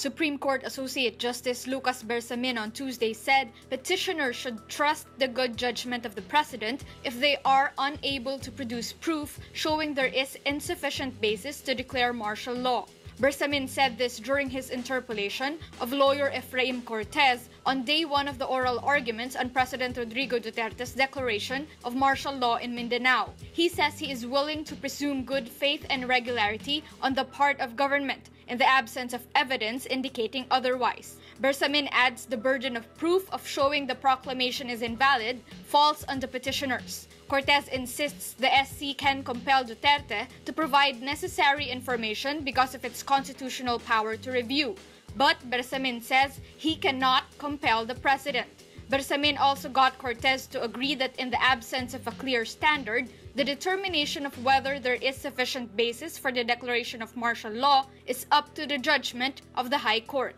Supreme Court Associate Justice Lucas Bersamin on Tuesday said petitioners should trust the good judgment of the president if they are unable to produce proof showing there is insufficient basis to declare martial law. Bersamin said this during his interpellation of lawyer Efraim Cortez on day one of the oral arguments on President Rodrigo Duterte's declaration of martial law in Mindanao. He says he is willing to presume good faith and regularity on the part of government in the absence of evidence indicating otherwise. Bersamin adds the burden of proof of showing the proclamation is invalid falls on the petitioners. Cortez insists the SC can compel Duterte to provide necessary information because of its constitutional power to review. But Bersamin says he cannot compel the president. Bersamin also got Cortez to agree that in the absence of a clear standard, the determination of whether there is sufficient basis for the declaration of martial law is up to the judgment of the High Court.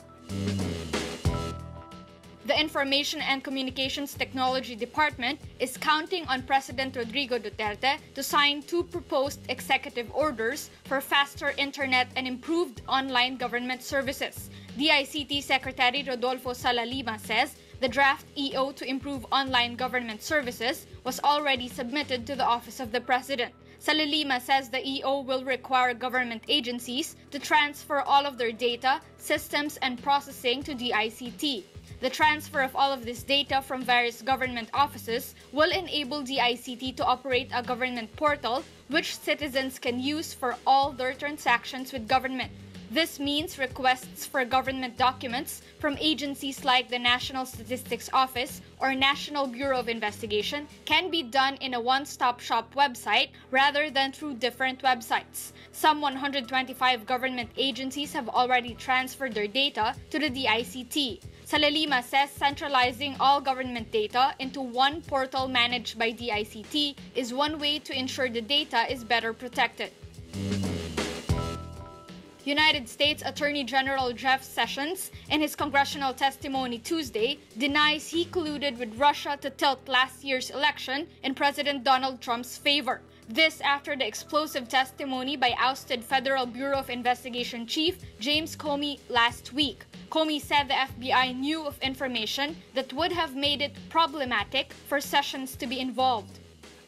The Information and Communications Technology Department is counting on President Rodrigo Duterte to sign 2 proposed executive orders for faster internet and improved online government services. DICT Secretary Rodolfo Salalima says the draft EO to improve online government services was already submitted to the Office of the President. Salalima says the EO will require government agencies to transfer all of their data, systems, and processing to DICT. The transfer of all of this data from various government offices will enable DICT to operate a government portal which citizens can use for all their transactions with government. This means requests for government documents from agencies like the National Statistics Office or National Bureau of Investigation can be done in a one-stop-shop website rather than through different websites. Some 125 government agencies have already transferred their data to the DICT. Salalima says centralizing all government data into one portal managed by DICT is one way to ensure the data is better protected. United States Attorney General Jeff Sessions, in his congressional testimony Tuesday, denies he colluded with Russia to tilt last year's election in President Donald Trump's favor. This after the explosive testimony by ousted Federal Bureau of Investigation Chief James Comey last week. Comey said the FBI knew of information that would have made it problematic for Sessions to be involved.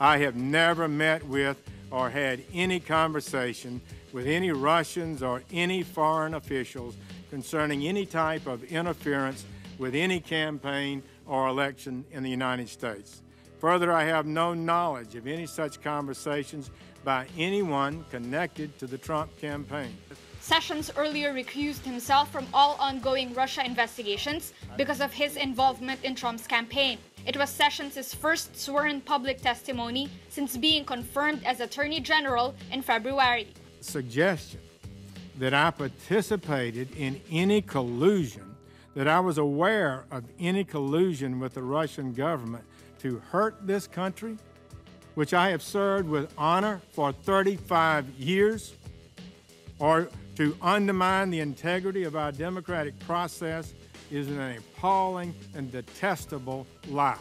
I have never met with or had any conversation with any Russians or any foreign officials concerning any type of interference with any campaign or election in the United States. Further, I have no knowledge of any such conversations by anyone connected to the Trump campaign. Sessions earlier recused himself from all ongoing Russia investigations because of his involvement in Trump's campaign. It was Sessions' first sworn public testimony since being confirmed as Attorney General in February. Suggestion that I participated in any collusion, that I was aware of any collusion with the Russian government to hurt this country, which I have served with honor for 35 years, or to undermine the integrity of our democratic process is an appalling and detestable lie.